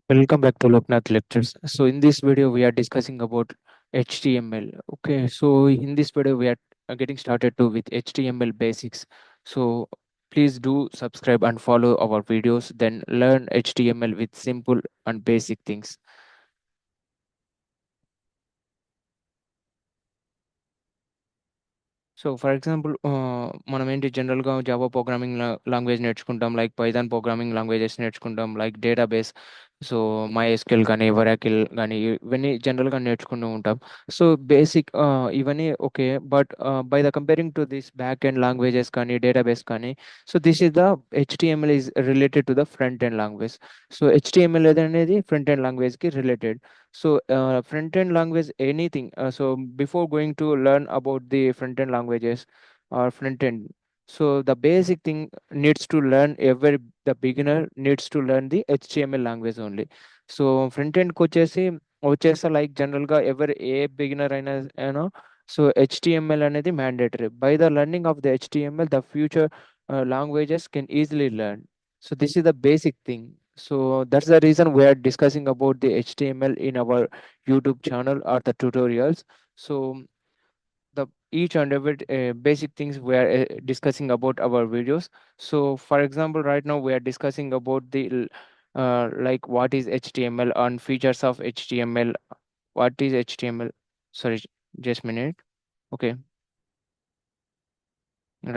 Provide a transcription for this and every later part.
Welcome back to Loknath Lectures. So in this video, we are discussing about HTML. Okay, so in this video, we are getting started to with HTML basics. So please do subscribe and follow our videos. Then learn HTML with simple and basic things. So for example మనం ఏంటి జనరల్గా Java programming language నేర్చుకుంటాం, like Python programming languages నేర్చుకుంటాం, like database. So MySQL కానీ Oracle కానీ ఇవన్నీ జనరల్గా నేర్చుకుంటూ ఉంటాం. సో బేసిక్ ఇవన్నీ okay, but by the comparing to this back end languages కానీ డేటాబేస్ కానీ, so this is the HTML is related to the front end language. So HTML అనేది ఫ్రంట్ ఎండ్ లాంగ్వేజ్కి related. So, front end language, anything. So, before going to learn about the front end languages or front end, so the basic thing needs to learn every the beginner needs to learn the HTML language only. So, front end వచ్చేసి like జనరల్గా ఎవరి ఏ beginner అయినా you know, so HTML అనేది mandatory. By the learning of the HTML the future languages can easily learn. So this is the basic thing. So that's the reason we are discussing about the HTML in our YouTube channel or the tutorials. So the each and every basic things we are discussing about our videos. So for example, right now we are discussing about the like what is HTML and features of HTML. What is HTML? Sorry, just a minute. Okay,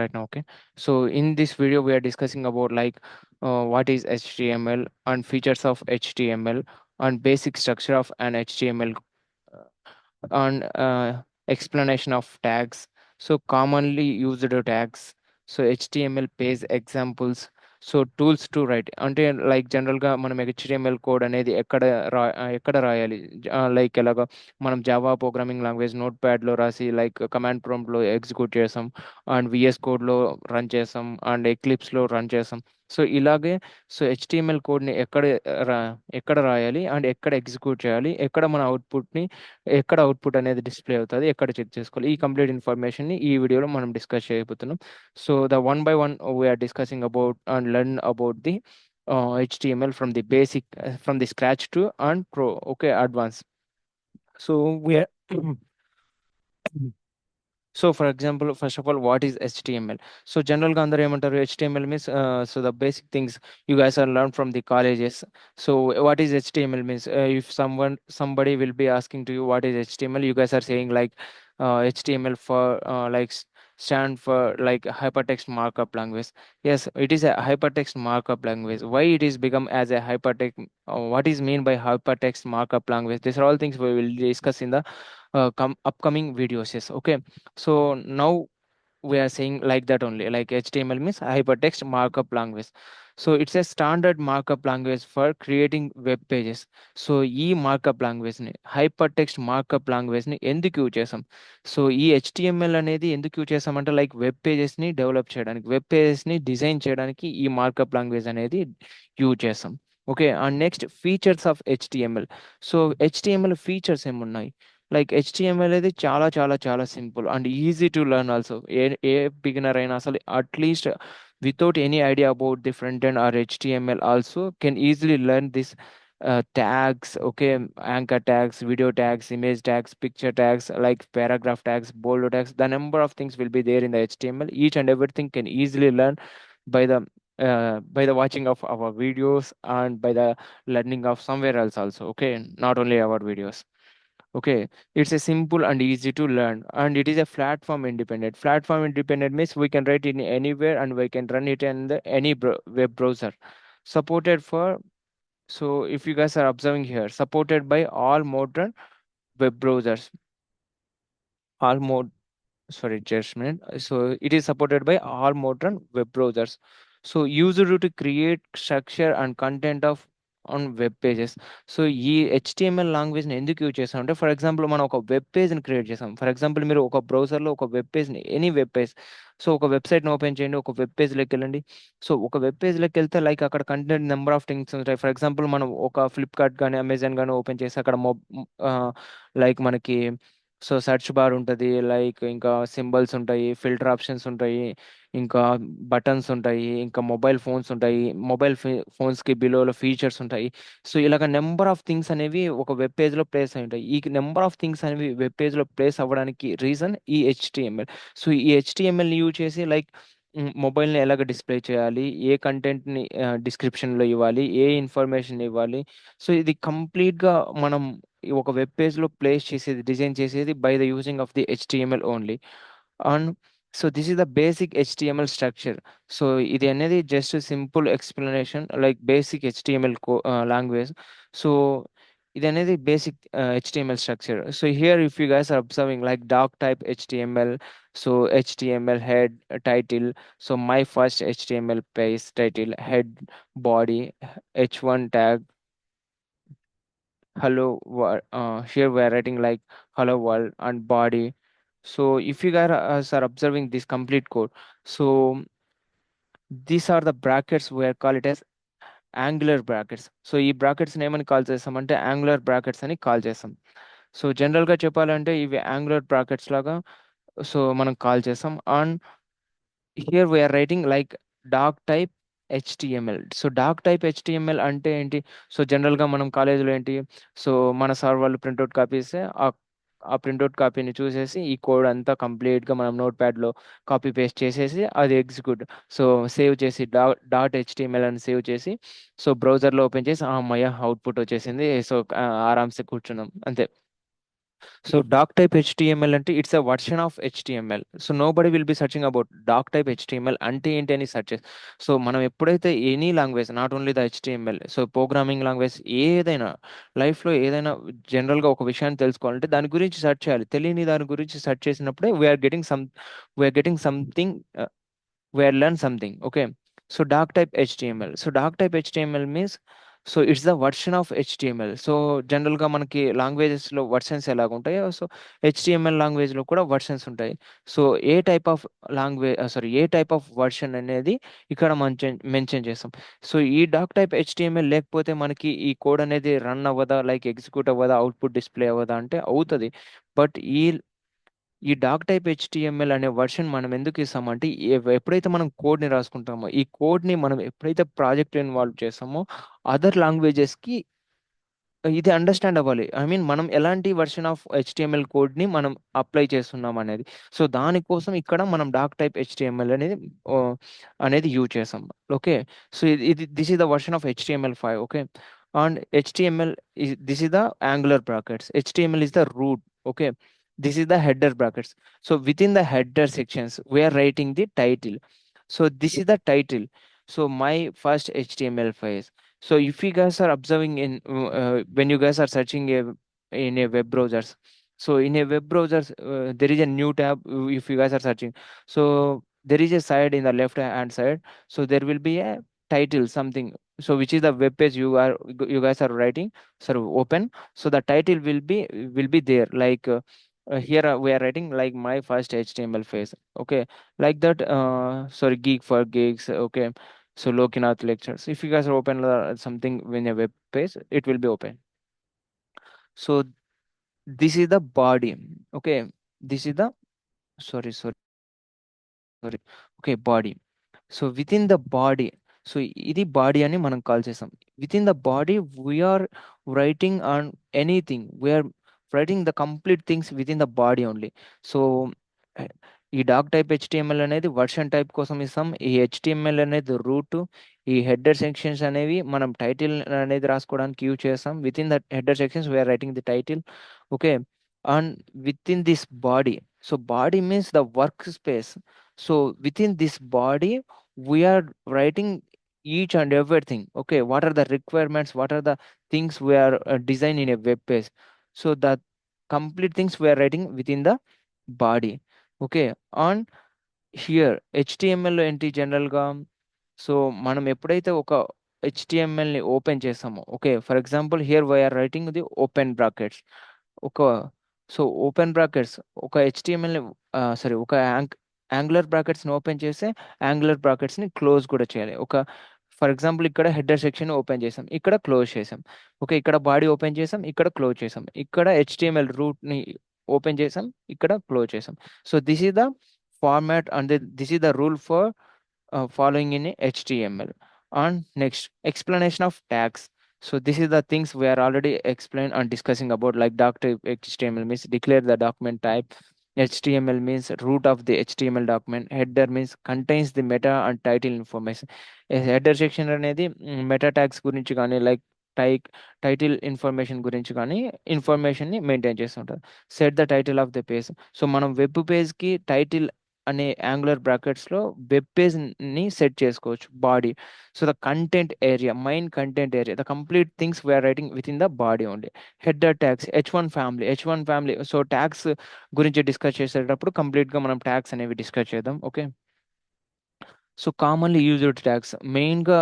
right now. Okay, so in this video we are discussing about like what is HTML and features of HTML and basic structure of an HTML, on explanation of tags. So commonly used tags. So HTML page examples. So tools to right అంటే like జనరల్గా మనం HTML code అనేది ఎక్కడ రాయాలి, like ఎలాగ మనం Java programming language note ప్యాడ్లో రాసి like command ప్రాంప్ట్లో execute చేసాం, అండ్ VS కోడ్లో రన్ చేసాం, అండ్ ఎక్లిప్స్లో రన్ చేసాం. సో ఇలాగే సో HTML కోడ్ని రా ఎక్కడ రాయాలి అండ్ ఎక్కడ ఎగ్జిక్యూట్ చేయాలి, ఎక్కడ మన అవుట్పుట్ని ఎక్కడ అవుట్పుట్ అనేది డిస్ప్లే అవుతుంది, ఎక్కడ చెక్ చేసుకోవాలి, ఈ కంప్లీట్ ఇన్ఫర్మేషన్ని ఈ వీడియోలో మనం డిస్కస్ చేయబోతున్నాం. So the one by one we're discussing about and learn about the HTML from the basic, from the scratch to and pro, okay, advanced. So we are so for example, first of all, what is HTML? So general గా అందరూ ఏమంటారు, HTML means so the basic things you guys are learned from the colleges. So what is HTML means, if somebody will be asking to you what is HTML, you guys are saying like HTML for stand for like hypertext markup language. Yes, it is a hypertext markup language. Why it is become as a hypertext, what is mean by hypertext markup language, these are all things we will discuss in the upcoming videos. Yes, okay. So now we are saying like that only, like HTML means hypertext markup language. So it's a standard markup language for creating web pages. So ఈ markup లాంగ్వేజ్ని hyper text markup లాంగ్వేజ్ని ఎందుకు use చేసాం, so ఈ HTML అనేది ఎందుకు use చేసామంటే like web పేజెస్ని develop చేయడానికి, web పేజెస్ని డిజైన్ చేయడానికి ఈ మార్కప్ లాంగ్వేజ్ అనేది యూజ్ చేసాం. Okay, and next features of HTML. So HTML features ఏమున్నాయి, లైక్ HTML అనేది చాలా చాలా చాలా simple and easy to learn also. ఏ బిగినర్ అయినా అసలు at least without any idea about the front end or HTML also can easily learn this tags, okay, anchor tags, video tags, image tags, picture tags, like paragraph tags, bold tags. The number of things will be there in the HTML. Each and everything can easily learn by the watching of our videos and by the learning of somewhere else also. Okay, not only our videos. Okay, it's a simple and easy to learn, and it is a platform independent. Platform independent means we can write in anywhere and we can run it in the any web browser. Supported for, so if you guys are observing here, supported by all modern web browsers. All mod Sorry, just a minute. So it is supported by all modern web browsers. So user to create structure and content of on web pages. So ఈ HTML లాంగ్వేజ్ని ఎందుకు use చేస్తాం అంటే, for example మనం ఒక web పేజ్ని create చేస్తాం. For example మీరు ఒక బ్రౌజర్లో ఒక వెబ్ పేజ్ని, ఎనీ వెబ్ పేజ్, సో ఒక వెబ్సైట్ని ఓపెన్ చేయండి, ఒక వెబ్ పేజ్లోకి వెళ్ళండి. సో ఒక వెబ్ పేజ్లోకి వెళ్తే లైక్ అక్కడ కంటెంట్ నెంబర్ ఆఫ్ థింగ్స్ ఉంటాయి. ఫర్ ఎగ్జాంపుల్ మనం ఒక ఫ్లిప్కార్ట్ కానీ అమెజాన్ కానీ ఓపెన్ చేసి అక్కడ లైక్ మనకి సో సెర్చ్ బార్ ఉంటుంది, లైక్ ఇంకా సింబల్స్ ఉంటాయి, ఫిల్టర్ ఆప్షన్స్ ఉంటాయి, ఇంకా బటన్స్ ఉంటాయి, ఇంకా మొబైల్ ఫోన్స్ ఉంటాయి, మొబైల్ ఫోన్స్కి బిలోలో ఫీచర్స్ ఉంటాయి. సో ఇలాగ నెంబర్ ఆఫ్ థింగ్స్ అనేవి ఒక వెబ్ పేజ్లో ప్లేస్ అయి ఉంటాయి. ఈ నెంబర్ ఆఫ్ థింగ్స్ అనేవి వెబ్ పేజ్లో ప్లేస్ అవ్వడానికి రీజన్ ఈ హెచ్టిఎంఎల్. సో ఈ హెచ్టిఎంఎల్ని యూజ్ చేసి లైక్ మొబైల్ని ఎలాగ డిస్ప్లే చేయాలి, ఏ కంటెంట్ని డిస్క్రిప్షన్లో ఇవ్వాలి, ఏ ఇన్ఫర్మేషన్ ఇవ్వాలి. సో ఇది కంప్లీట్గా మనం ఈ ఒక వెబ్ పేజ్లో ప్లేస్ చేసేది, డిజైన్ చేసేది by the using of the HTML only. And so this is the basic HTML structure. So ఇది అనేది just simple explanation like basic HTML language. So ఇది అనేది basic HTML structure. So here if you guys are observing like dock type HTML, so HTML head title, so my first HTML page title head body h1 tag hello here we are writing like hello world and body. So if you guys are observing this complete code, so these are the brackets we are call it as angular brackets. So ఈ brackets ఏమని call చేస్తామంటే angular brackets అని call చేస్తాం. So జనరల్గా చెప్పాలంటే ఇవి angular brackets లాగా so మనం కాల్ చేస్తాం. And here we are writing like dock type HTML. So doc type HTML అంటే ఏంటి? సో జనరల్గా మనం కాలేజీలో ఏంటి, సో మన సార్ వాళ్ళు ప్రింట్అవుట్ కాపీ ఇస్తే ఆ ప్రింట్అవుట్ కాపీని చూసేసి ఈ కోడ్ అంతా కంప్లీట్గా మనం నోట్ ప్యాడ్లో కాపీ పేస్ట్ చేసేసి అది ఎగ్జిక్యూట్, సో సేవ్ చేసి డాట్ హెచ్టిఎంఎల్ అని సేవ్ చేసి సో బ్రౌజర్లో ఓపెన్ చేసి అమ్మయ్య అవుట్పుట్ వచ్చేసింది, సో ఆరామ్సే కూర్చున్నాం అంతే. సో డాక్ టైప్ హెచ్టిఎంఎల్ అంటే it's a version of HTML. So nobody will be searching about doc type HTML అంటే ఏంటి అని సెర్చ్ చేసి. సో మనం ఎప్పుడైతే any language, not only the HTML, so programming language ఏదైనా లైఫ్లో ఏదైనా జనరల్గా ఒక విషయాన్ని తెలుసుకోవాలంటే దాని గురించి సెర్చ్ చేయాలి. తెలియని దాని గురించి సెర్చ్ చేసినప్పుడే we are getting something, where learn something. Okay, so dark type html, so dark type html means so it's the version of HTML. So జనరల్గా మనకి లాంగ్వేజెస్లో వర్షన్స్ ఎలాగ ఉంటాయో సో హెచ్టిఎంఎల్ లాంగ్వేజ్లో కూడా వర్షన్స్ ఉంటాయి. So A type of A type of version అనేది ఇక్కడ mention చేస్తాం. సో ఈ డాక్ టైప్ హెచ్టిఎంఎల్ లేకపోతే మనకి ఈ కోడ్ అనేది రన్ అవ్వదా, లైక్ ఎగ్జిక్యూట్ అవ్వదా, అవుట్పుట్ డిస్ప్లే అవ్వదా అంటే అవుతుంది. బట్ ఈ డాక్ టైప్ హెచ్టిఎంఎల్ అనే వర్షన్ మనం ఎందుకు ఇస్తామంటే ఎప్పుడైతే మనం కోడ్ని రాసుకుంటామో ఈ కోడ్ని మనం ఎప్పుడైతే ప్రాజెక్ట్ ఇన్వాల్వ్ చేస్తామో అదర్ లాంగ్వేజెస్కి ఇది అండర్స్టాండ్ అవ్వాలి. ఐ మీన్ మనం ఎలాంటి వర్షన్ ఆఫ్ హెచ్టిఎంఎల్ కోడ్ని మనం అప్లై చేస్తున్నాం అనేది. సో దానికోసం ఇక్కడ మనం డాక్ టైప్ హెచ్టిఎంఎల్ అనేది ఓ, అనేది యూజ్ చేస్తాం. ఓకే, సో ఇది this is the version of HTML5. Okay, and HTML this is the angular brackets. HTML is the root. Okay, this is the header brackets. So within the header sections we are writing the title. So this is the title. So my first HTML file. So if you guys are observing in when you guys are searching in a web browsers, so in a web browsers there is a new tab if you guys are searching. So there is a side in the left hand side, so there will be a title something, so which is the web page you guys are writing, so open. So the title will be there like here we are writing like my first HTML phase. Okay, like that. Sorry, geek for gigs. Okay, so Lokinath lectures. If you guys are open something in a web page, it will be open. So this is the body. Okay, this is the sorry. Okay, body. So within the body, so ఇది body అని మనం call చేస్తాం. Within the body we are writing on anything, we are writing the complete things within the body only. So ఈ doc type HTML అనేది version type కోసం ఇస్తాం, ఈ HTML అనేది రూట్, ఈ హెడర్ సెక్షన్స్ అనేవి మనం టైటిల్ అనేది రాసుకోవడానికి యూజ్ చేస్తాం. Within the header sections we are writing the title. Okay, and within this body, so body means the work space. So within this body we are writing each and everything. Okay, what are the requirements, what are the things we are design in a web page. So the complete things we are writing within the body. Okay, on here HTML లో ఏంటి జనరల్గా, so మనం ఎప్పుడైతే ఒక హెచ్టిఎంఎల్ని open చేస్తామో, okay for example here we are writing the open brackets. ఒక so open brackets ఒక హెచ్టిఎంఎల్ని సారీ ఒక యాంగులర్ బ్రాకెట్స్ని ఓపెన్ చేస్తే యాంగులర్ బ్రాకెట్స్ని క్లోజ్ కూడా చేయాలి. ఒక ఫర్ ఎగ్జాంపుల్ ఇక్కడ హెడర్ సెక్షన్ ఓపెన్ చేసాం, ఇక్కడ క్లోజ్ చేసాం. ఓకే, ఇక్కడ బాడీ ఓపెన్ చేసాం, ఇక్కడ క్లోజ్ చేసాం. ఇక్కడ హెచ్టిఎంఎల్ రూట్ని ఓపెన్ చేసాం, ఇక్కడ క్లోజ్ చేసాం. So this is the format and this is the rule for following in HTML. And next, explanation of tags. So this is the things we are already explained and discussing about, like doctor HTML means declare the document type. HTML means root of the HTML document. Header means contains the meta and title information. Header section అనేది meta tags గురించి కానీ like title information గురించి కానీ ఇన్ఫర్మేషన్ని maintain చేస్తుంటారు. Set the title of the page. So మనం web పేజ్కి title అనే యాంగులర్ బ్రాకెట్స్లో వెబ్ పేజ్ని సెట్ చేసుకోవచ్చు. Body, so the content area, main content area, the complete things we are writing within the body only. Header tags, H one family. So tags గురించి discuss చేసేటప్పుడు కంప్లీట్గా మనం tags అనేవి discuss చేద్దాం. Okay, so commonly used tags మెయిన్గా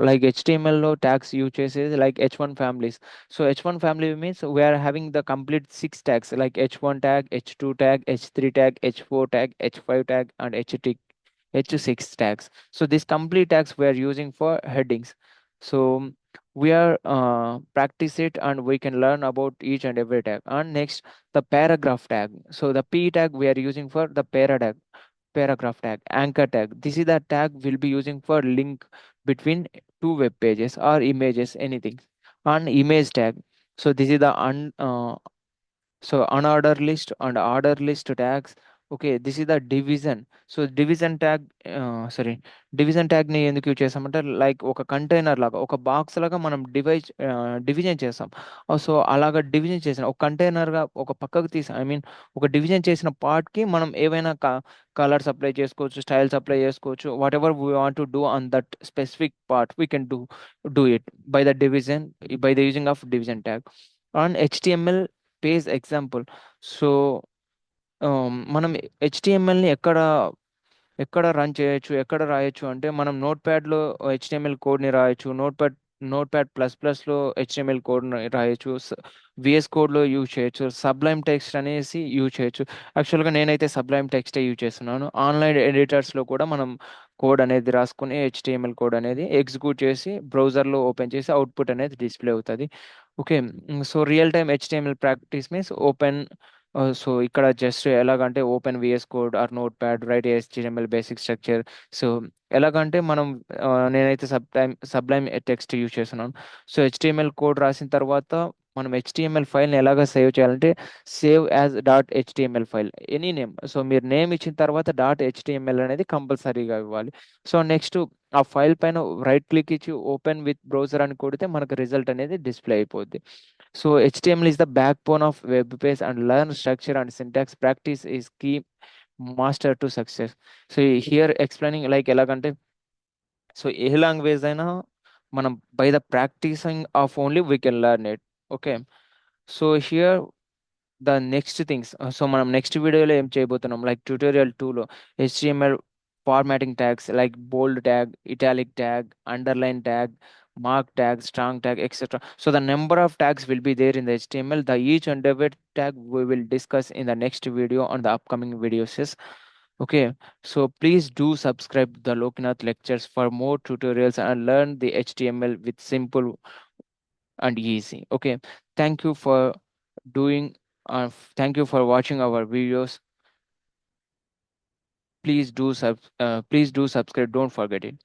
like హెచ్టిఎంఎల్లో tags use చేసేది like H1 families. So H1 family means we are having the complete 6 tags like H1 tag, H2 tag, H3 tag, H4 tag, H5 tag and H6 tags. So these complete tags we are using for headings. So we are practice it and we can learn about each and every tag. And next, the paragraph tag. So the P tag we are using for the paragraph tag. Anchor tag, this is the tag we'll be using for link between two web pages or images, anything. And image tag, so this is the unordered list and order list tags. Okay, this is the division. So division tag ని ఎందుకు use చేస్తామంటే like ఒక container లాగా, ఒక box లాగా మనం division చేస్తాం. So అలాగా డివిజన్ చేసిన ఒక కంటైనర్గా ఒక పక్కకు తీసి, ఐ మీన్ ఒక డివిజన్ చేసిన పార్ట్కి మనం ఏవైనా కలర్స్ అప్లై చేసుకోవచ్చు, స్టైల్స్ అప్లై చేసుకోవచ్చు. What ever we want to do on that specific part we can do it by the division, by the using of division tag. On HTML page example. So మనం HTMLని ఎక్కడ run చేయొచ్చు, ఎక్కడ రాయొచ్చు అంటే మనం note ప్యాడ్లో HTML కోడ్ని రాయొచ్చు, note ప్యాడ్++లో HTML కోడ్ని రాయొచ్చు, VS కోడ్లో యూజ్ చేయొచ్చు, సబ్లైమ్ టెక్స్ట్ అనేసి యూజ్ చేయొచ్చు. యాక్చువల్గా నేనైతే సబ్లైమ్ టెక్స్టే యూజ్ చేస్తున్నాను. ఆన్లైన్ ఎడిటర్స్లో కూడా మనం కోడ్ అనేది రాసుకుని HTML కోడ్ అనేది ఎగ్జిక్యూట్ చేసి బ్రౌజర్లో ఓపెన్ చేసి అవుట్పుట్ అనేది డిస్ప్లే అవుతుంది. Okay, so real time HTML practice means open. So ఇక్కడ జస్ట్ ఎలాగంటే open VS code or notepad, write HTML basic structure. So ఎలాగంటే మనం నేనైతే సబ్లైమ్ టెక్స్ట్ యూజ్ చేస్తున్నాను. సో HTML కోడ్ రాసిన తర్వాత మనం HTML ఫైల్ని ఎలాగ సేవ్ చేయాలంటే save as .html file, any name. So మీరు నేమ్ ఇచ్చిన తర్వాత .html అనేది కంపల్సరీగా ఇవ్వాలి. సో నెక్స్ట్ ఆ ఫైల్ పైన రైట్ క్లిక్ ఇచ్చి ఓపెన్ విత్ బ్రౌజర్ అని కొడితే మనకు రిజల్ట్ అనేది డిస్ప్లే అయిపోద్ది. So HTML is the backbone of web page and learn structure and syntax practice is key master to success. So here explaining like ఎలాగంటే, so ఏ language అయినా మనం by the practicing of only we can learn it. Okay, so here the next things. So మనం next వీడియోలో ఏం చేయబోతున్నాం like tutorial 2లో HTML formatting tags like bold tag, italic tag, underline tag, mark tag, strong tag, etc. So the number of tags will be there in the HTML. The each and every tag we will discuss in the next video on the upcoming videos. Yes. Okay, so please do subscribe the Lokinath lectures for more tutorials and learn the HTML with simple and easy. Okay, thank you for doing thank you for watching our videos. Please do subscribe, don't forget it.